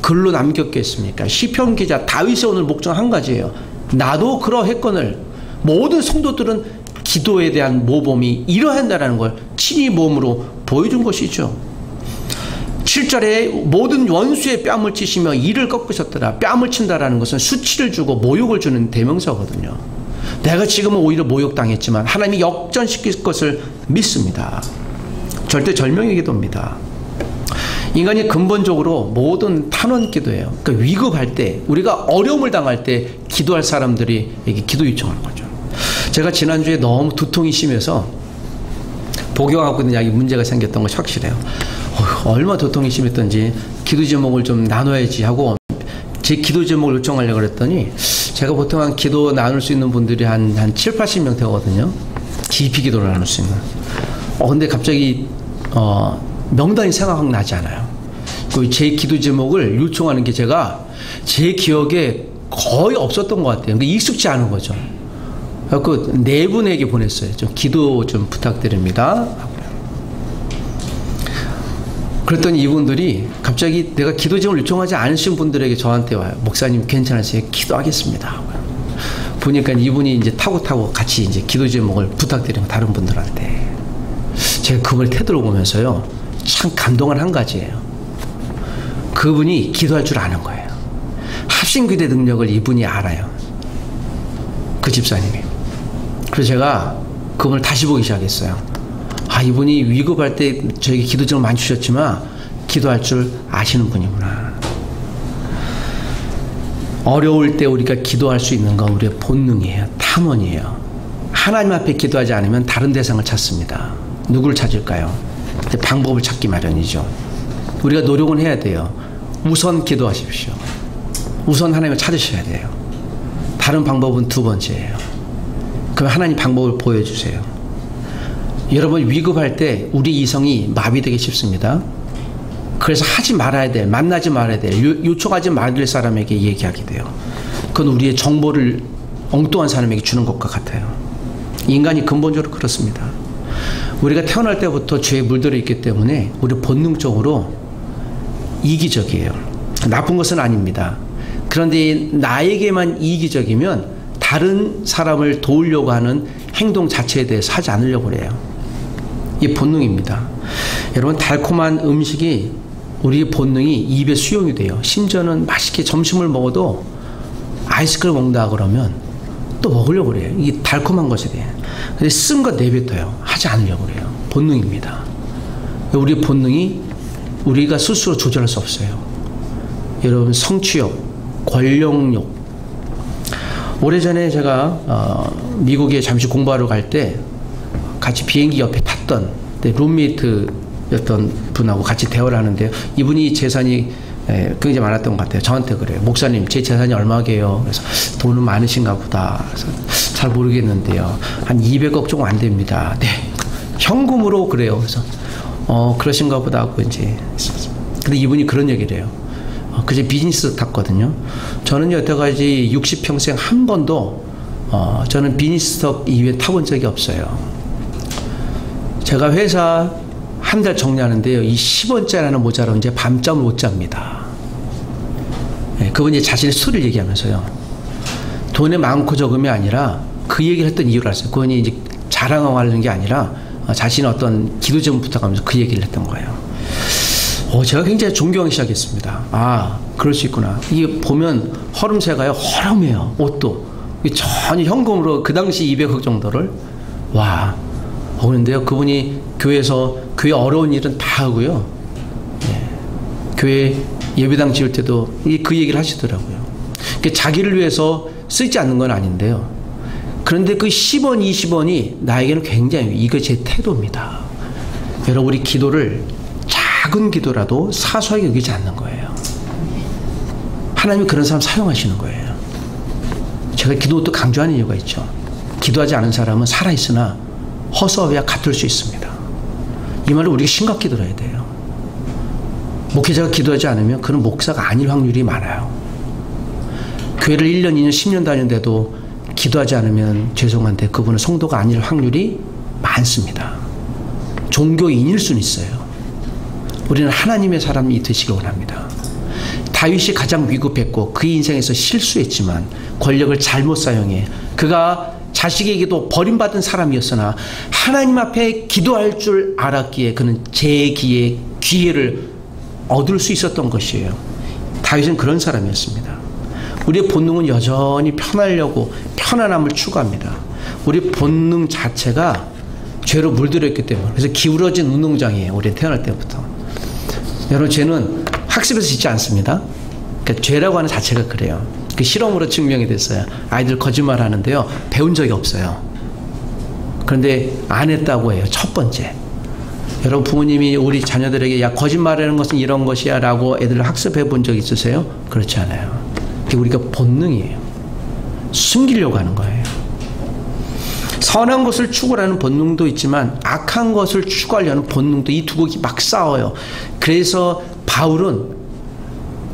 글로 남겼겠습니까? 시편 기자 다윗의 오늘 목적 한 가지예요. 나도 그러했거늘. 모든 성도들은 기도에 대한 모범이 이러한다는 걸 친히 몸으로 보여준 것이죠. 7절에 모든 원수의 뺨을 치시며 이를 꺾으셨더라. 뺨을 친다라는 것은 수치를 주고 모욕을 주는 대명사거든요. 내가 지금은 오히려 모욕당했지만 하나님이 역전시킬 것을 믿습니다. 절대 절명의 기도입니다. 인간이 근본적으로 모든 탄원 기도예요. 그러니까 위급할 때, 우리가 어려움을 당할 때 기도할 사람들이 이게 기도 요청하는 거죠. 제가 지난주에 너무 두통이 심해서 복용하고 있는 약이 문제가 생겼던 것이 확실해요. 얼마 두통이 심했던지 기도 제목을 좀 나눠야지 하고 제 기도 제목을 요청하려고 그랬더니 제가 보통 한 기도 나눌 수 있는 분들이 한 7~80명 되거든요. 깊이 기도를 나눌 수 있는. 근데 갑자기 명단이 생각나지 않아요. 제 기도 제목을 요청하는 게 제가 제 기억에 거의 없었던 것 같아요. 그러니까 익숙지 않은 거죠. 그래서 네 분에게 보냈어요. 좀 기도 좀 부탁드립니다. 그랬더니 이분들이 갑자기 내가 기도 제목을 요청하지 않으신 분들에게 저한테 와요. 목사님 괜찮으세요? 기도하겠습니다. 보니까 이분이 이제 타고 같이 이제 기도 제목을 부탁드리는 다른 분들한테. 제가 그분의 태도를 보면서요. 참 감동한 한 가지예요. 그분이 기도할 줄 아는 거예요. 합심기도의 능력을 이분이 알아요. 그 집사님이. 그래서 제가 그분을 다시 보기 시작했어요. 아, 이분이 위급할 때 저에게 기도 좀 많이 주셨지만 기도할 줄 아시는 분이구나. 어려울 때 우리가 기도할 수 있는 건 우리의 본능이에요. 탐원이에요. 하나님 앞에 기도하지 않으면 다른 대상을 찾습니다. 누구를 찾을까요? 방법을 찾기 마련이죠. 우리가 노력은 해야 돼요. 우선 기도하십시오. 우선 하나님을 찾으셔야 돼요. 다른 방법은 두 번째예요. 그럼 하나님 방법을 보여주세요. 여러분, 위급할 때 우리 이성이 마비되기 쉽습니다. 그래서 하지 말아야 돼, 만나지 말아야 돼, 요청하지 말을 사람에게 얘기하게 돼요. 그건 우리의 정보를 엉뚱한 사람에게 주는 것과 같아요. 인간이 근본적으로 그렇습니다. 우리가 태어날 때부터 죄에 물들어 있기 때문에 우리 본능적으로 이기적이에요. 나쁜 것은 아닙니다. 그런데 나에게만 이기적이면 다른 사람을 도우려고 하는 행동 자체에 대해서 하지 않으려고 그래요. 이게 본능입니다. 여러분, 달콤한 음식이 우리의 본능이 입에 수용이 돼요. 심지어는 맛있게 점심을 먹어도 아이스크림 먹는다 그러면 또 먹으려고 그래요. 이게 달콤한 것에 대해. 근데 쓴 거 내뱉어요. 하지 않으려고 그래요. 본능입니다. 우리 본능이 우리가 스스로 조절할 수 없어요. 여러분, 성취욕, 권력욕. 오래전에 제가 미국에 잠시 공부하러 갈 때 같이 비행기 옆에 탔던 룸메이트였던 분하고 같이 대화를 하는데요. 이분이 재산이 굉장히 많았던 것 같아요. 저한테 그래요. 목사님, 제 재산이 얼마게요? 그래서 돈은 많으신가 보다. 그래서 잘 모르겠는데요. 한 200억 정도 안 됩니다. 네. 현금으로 그래요. 그래서 그러신가 보다 하고 이제. 근데 이분이 그런 얘기를 해요. 그제 비즈니스 탔거든요. 저는 여태까지 60평생 한 번도 저는 비즈니스석 이외에 타본 적이 없어요. 제가 회사 한 달 정리하는데요. 이 10원짜리 하나 모자라면 이제 밤잠을 못 잡니다. 네, 그분이 자신의 수를 얘기하면서요. 돈이 많고 적음이 아니라 그 얘기를 했던 이유를 알았어요. 그분이 이제 자랑하려는 게 아니라 자신의 어떤 기도 제목 부탁하면서 그 얘기를 했던 거예요. 제가 굉장히 존경하기 시작했습니다. 아, 그럴 수 있구나. 이게 보면 허름새가요, 허름해요. 옷도. 전혀 현금으로 그 당시 200억 정도를. 와. 그런데요, 그분이 교회에서 교회 어려운 일은 다 하고요. 예. 교회 예배당 지을 때도 그 얘기를 하시더라고요. 그러니까 자기를 위해서 쓰지 않는 건 아닌데요. 그런데 그 10원, 20원이 나에게는 굉장히, 이거 제 태도입니다. 여러분, 우리 기도를 작은 기도라도 사소하게 여기지 않는 거예요. 하나님이 그런 사람 사용하시는 거예요. 제가 기도도 강조하는 이유가 있죠. 기도하지 않은 사람은 살아있으나 허수아비와 같을 수 있습니다. 이 말을 우리가 심각히 들어야 돼요. 목회자가 기도하지 않으면 그는 목사가 아닐 확률이 많아요. 교회를 1년, 2년, 10년 다니는데도 기도하지 않으면 죄송한데 그분은 성도가 아닐 확률이 많습니다. 종교인일 수는 있어요. 우리는 하나님의 사람이 되시길 원합니다. 다윗이 가장 위급했고 그 인생에서 실수했지만 권력을 잘못 사용해 그가 자식에게도 버림받은 사람이었으나 하나님 앞에 기도할 줄 알았기에 그는 재기의 기회를 얻을 수 있었던 것이에요. 다윗은 그런 사람이었습니다. 우리의 본능은 여전히 편하려고 편안함을 추구합니다. 우리 본능 자체가 죄로 물들었기 때문에. 그래서 기울어진 운동장이에요. 우리 태어날 때부터. 여러분, 죄는 학습에서 짓지 않습니다. 그러니까 죄라고 하는 자체가 그래요. 그 실험으로 증명이 됐어요. 아이들 거짓말 하는데요. 배운 적이 없어요. 그런데 안 했다고 해요. 첫 번째. 여러분, 부모님이 우리 자녀들에게 야, 거짓말하는 것은 이런 것이야 라고 애들을 학습해 본 적 있으세요? 그렇지 않아요. 그게 우리가 본능이에요. 숨기려고 하는 거예요. 선한 것을 추구하는 본능도 있지만 악한 것을 추구하려는 본능도, 이 두 곡이 막 싸워요. 그래서 바울은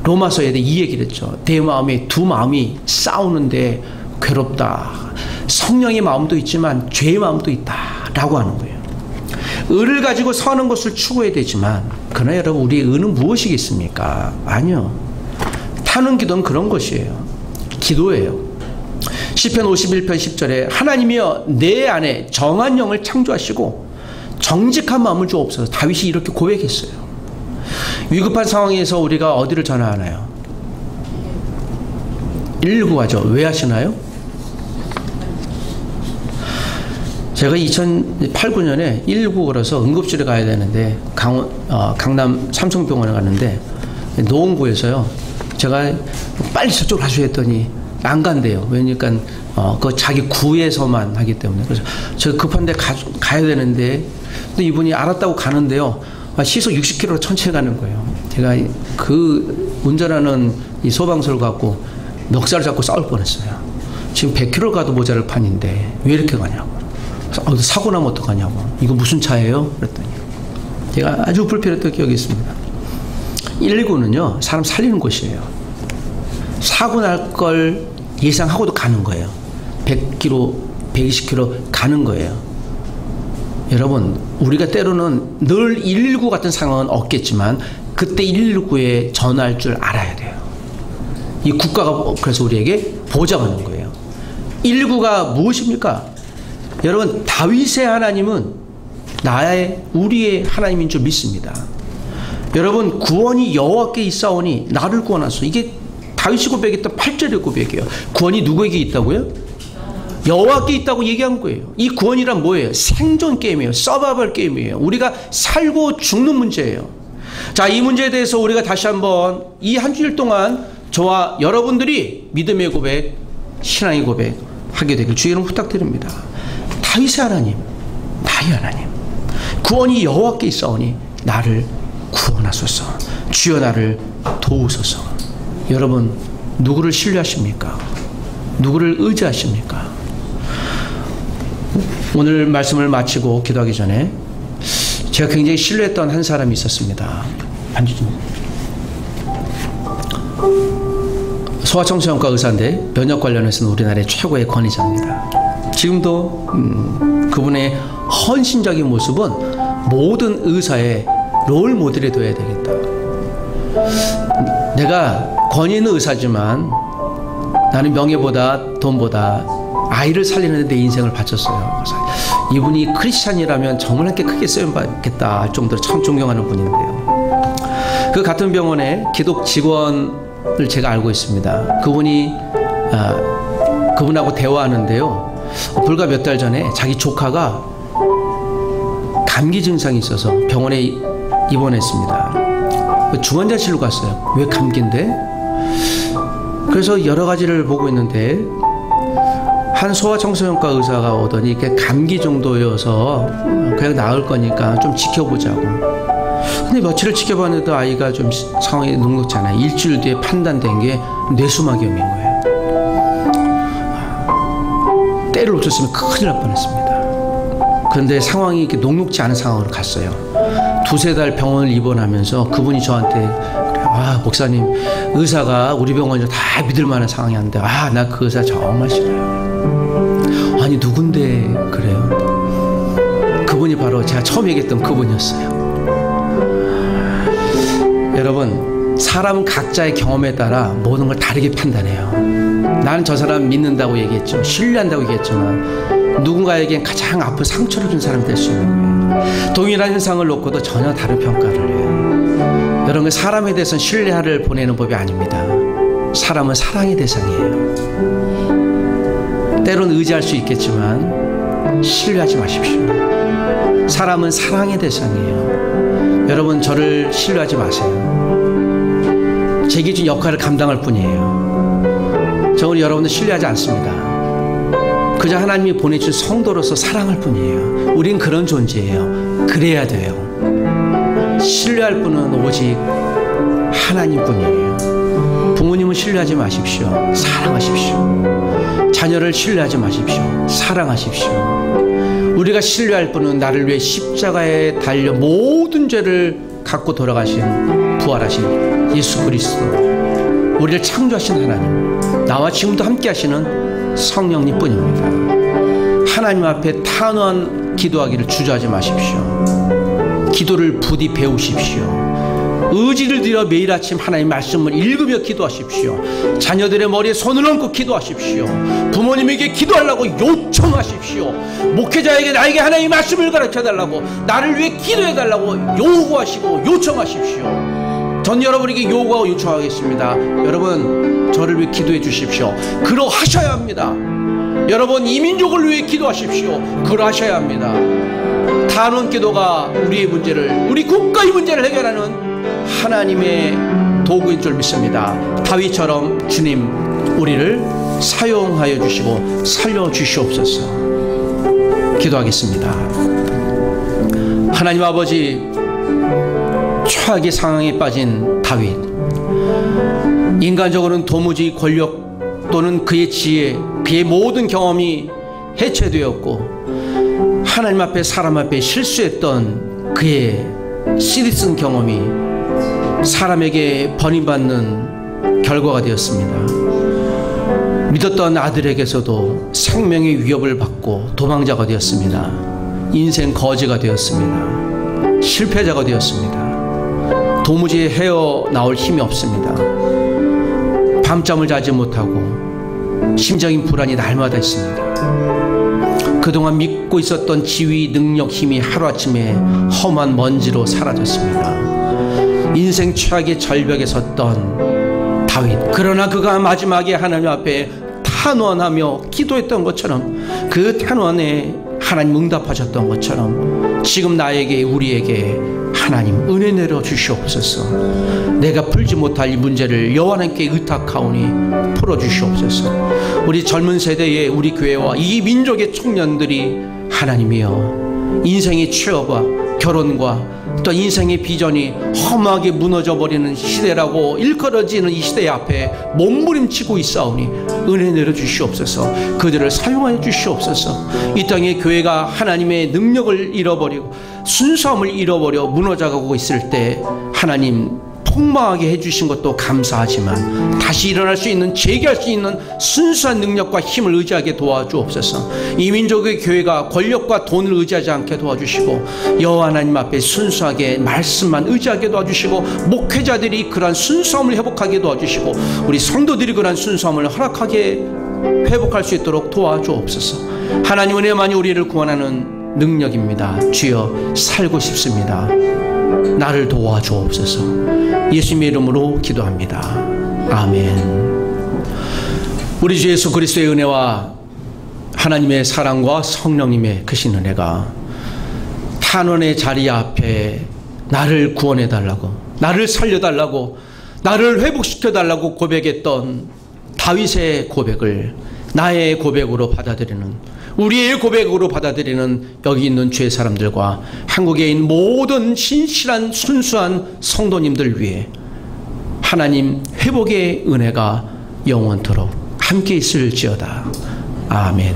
로마서에 이 얘기를 했죠. 내 마음에 두 마음이 싸우는데 괴롭다. 성령의 마음도 있지만 죄의 마음도 있다 라고 하는 거예요. 의를 가지고 선한 것을 추구해야 되지만 그러나 여러분, 우리의 의는 무엇이겠습니까? 아니요. 타는 기도는 그런 것이에요. 기도예요. 시편 51편 10절에 하나님이여 내 안에 정한 영을 창조하시고 정직한 마음을 주옵소서. 다윗이 이렇게 고백했어요. 위급한 상황에서 우리가 어디를 전화하나요? 119 하죠. 왜 하시나요? 제가 2008, 9년에 119 걸어서 응급실에 가야 되는데 강남 삼성병원에 갔는데 노원구에서요. 제가 빨리 저쪽으로 가셔야 했더니 안 간대요. 왜냐니까 그 자기 구에서만 하기 때문에. 그래서 저 급한데 가야 되는데 근데 이분이 알았다고 가는데요. 시속 60km로 천천히 가는 거예요. 제가 그 운전하는 이 소방서를 갖고 넉살 잡고 싸울 뻔했어요. 지금 100km 가도 모자랄 판인데 왜 이렇게 가냐고. 사고 나면 어떡하냐고. 이거 무슨 차예요? 그랬더니 제가 아주 불편했던 기억이 있습니다. 119는요 사람 살리는 곳이에요. 사고 날 걸 예상하고도 가는 거예요. 100km, 120km 가는 거예요. 여러분, 우리가 때로는 늘 119 같은 상황은 없겠지만 그때 119에 전화할 줄 알아야 돼요. 이 국가가 그래서 우리에게 보장하는 거예요. 119가 무엇입니까? 여러분, 다윗의 하나님은 우리의 하나님인 줄 믿습니다. 여러분, 구원이 여호와께 있사오니 나를 구원하소서. 이게 다윗이 고백했던 8절의 고백이에요. 구원이 누구에게 있다고요? 여호와께 있다고 얘기한 거예요. 이 구원이란 뭐예요? 생존 게임이에요. 서바이벌 게임이에요. 우리가 살고 죽는 문제예요. 자, 이 문제에 대해서 우리가 다시 한번 이 한 주일 동안 저와 여러분들이 믿음의 고백, 신앙의 고백 하게 되길 주의 이름 부탁드립니다. 다윗의 하나님, 나의 하나님, 구원이 여호와께 있사오니 나를 구원하소서. 주여 나를 도우소서. 여러분, 누구를 신뢰하십니까? 누구를 의지하십니까? 오늘 말씀을 마치고 기도하기 전에 제가 굉장히 신뢰했던 한 사람이 있었습니다. 소아청소년과 의사인데 면역 관련해서는 우리나라의 최고의 권위자입니다. 지금도 그분의 헌신적인 모습은 모든 의사의 롤 모델이 되어야 되겠다. 내가 권위 있는 의사지만 나는 명예보다 돈보다 아이를 살리는 데 내 인생을 바쳤어요. 그래서 이분이 크리스찬이라면 정말 함께 크게 쓰임받겠다 할 정도로 참 존경하는 분인데요. 그 같은 병원에 기독 직원을 제가 알고 있습니다. 그분하고 대화하는데요. 불과 몇 달 전에 자기 조카가 감기 증상이 있어서 병원에 입원했습니다. 중환자실로 갔어요. 왜 감기인데? 그래서 여러 가지를 보고 있는데 한 소아청소년과 의사가 오더니 이게 감기 정도여서 그냥 나을 거니까 좀 지켜보자고. 근데 며칠을 지켜봤는데도 아이가 좀 상황이 녹록지 않아요. 일주일 뒤에 판단된 게 뇌수막염인 거예요. 때를 놓쳤으면 큰일 날 뻔했습니다. 그런데 상황이 이렇게 녹록지 않은 상황으로 갔어요. 두세 달 병원을 입원하면서 그분이 저한테 목사님, 의사가 우리 병원에서 다 믿을 만한 상황이 아닌데 나 그 의사 정말 싫어요. 아니 누군데 그래요? 그분이 바로 제가 처음 얘기했던 그분이었어요. 여러분, 사람은 각자의 경험에 따라 모든 걸 다르게 판단해요. 나는 저 사람 믿는다고 얘기했죠. 신뢰한다고 얘기했지만 누군가에겐 가장 아픈 상처를 준 사람이 될 수 있는 거예요. 동일한 현상을 놓고도 전혀 다른 평가를 해요. 여러분, 사람에 대해서는 신뢰를 보내는 법이 아닙니다. 사람은 사랑의 대상이에요. 때로는 의지할 수 있겠지만 신뢰하지 마십시오. 사람은 사랑의 대상이에요. 여러분, 저를 신뢰하지 마세요. 제게 준 역할을 감당할 뿐이에요. 저는 여러분을 신뢰하지 않습니다. 그저 하나님이 보내준 성도로서 사랑할 뿐이에요. 우린 그런 존재예요. 그래야 돼요. 신뢰할 분은 오직 하나님뿐이에요. 부모님은 신뢰하지 마십시오. 사랑하십시오. 자녀를 신뢰하지 마십시오. 사랑하십시오. 우리가 신뢰할 분은 나를 위해 십자가에 달려 모든 죄를 갖고 돌아가신 부활하신 예수 그리스도, 우리를 창조하신 하나님, 나와 지금도 함께 하시는 성령님 뿐입니다. 하나님 앞에 탄원한 기도하기를 주저하지 마십시오. 기도를 부디 배우십시오. 의지를 들여 매일 아침 하나님의 말씀을 읽으며 기도하십시오. 자녀들의 머리에 손을 얹고 기도하십시오. 부모님에게 기도하려고 요청하십시오. 목회자에게 나에게 하나님의 말씀을 가르쳐달라고, 나를 위해 기도해달라고 요구하시고 요청하십시오. 전 여러분에게 요구하고 요청하겠습니다. 여러분, 저를 위해 기도해 주십시오. 그러하셔야 합니다. 여러분, 이 민족을 위해 기도하십시오. 그러하셔야 합니다. 단원 기도가 우리의 문제를, 우리 국가의 문제를 해결하는 하나님의 도구인 줄 믿습니다. 다윗처럼 주님 우리를 사용하여 주시고 살려주시옵소서. 기도하겠습니다. 하나님 아버지, 최악의 상황에 빠진 다윗, 인간적으로는 도무지 권력 또는 그의 지혜, 그의 모든 경험이 해체되었고 하나님 앞에 사람 앞에 실수했던 그의 시리슨 경험이 사람에게 버림받는 결과가 되었습니다. 믿었던 아들에게서도 생명의 위협을 받고 도망자가 되었습니다. 인생 거지가 되었습니다. 실패자가 되었습니다. 도무지 헤어나올 힘이 없습니다. 밤잠을 자지 못하고 심적인 불안이 날마다 있습니다. 그동안 믿고 있었던 지위, 능력, 힘이 하루아침에 험한 먼지로 사라졌습니다. 인생 최악의 절벽에 섰던 다윗, 그러나 그가 마지막에 하나님 앞에 탄원하며 기도했던 것처럼, 그 탄원에 하나님 응답하셨던 것처럼 지금 나에게, 우리에게 하나님 은혜 내려 주시옵소서. 내가 풀지 못할 이 문제를 여호와 하나님께 의탁하오니 풀어 주시옵소서. 우리 젊은 세대의 우리 교회와 이 민족의 청년들이 하나님이여, 인생의 취업과 결혼과 또 인생의 비전이 험하게 무너져 버리는 시대라고 일컬어지는 이 시대 앞에 몸부림치고 있사오니 은혜 내려 주시옵소서. 그들을 사용하여 주시옵소서. 이 땅의 교회가 하나님의 능력을 잃어버리고 순수함을 잃어버려 무너져가고 있을 때 하나님 폭망하게 해주신 것도 감사하지만 다시 일어날 수 있는, 재기할 수 있는 순수한 능력과 힘을 의지하게 도와주옵소서. 이 민족의 교회가 권력과 돈을 의지하지 않게 도와주시고 여호와 하나님 앞에 순수하게 말씀만 의지하게 도와주시고 목회자들이 그러한 순수함을 회복하게 도와주시고 우리 성도들이 그러한 순수함을 허락하게 회복할 수 있도록 도와주옵소서. 하나님 은혜만이 우리를 구원하는 능력입니다. 주여, 살고 싶습니다. 나를 도와주옵소서. 예수님의 이름으로 기도합니다. 아멘. 우리 주 예수 그리스도의 은혜와 하나님의 사랑과 성령님의 크신 은혜가 탄원의 자리 앞에 나를 구원해달라고, 나를 살려달라고, 나를 회복시켜달라고 고백했던 다윗의 고백을 나의 고백으로 받아들이는, 우리의 고백으로 받아들이는 여기 있는 주의 사람들과 한국에 있는 모든 신실한 순수한 성도님들 위해 하나님 회복의 은혜가 영원토록 함께 있을지어다. 아멘.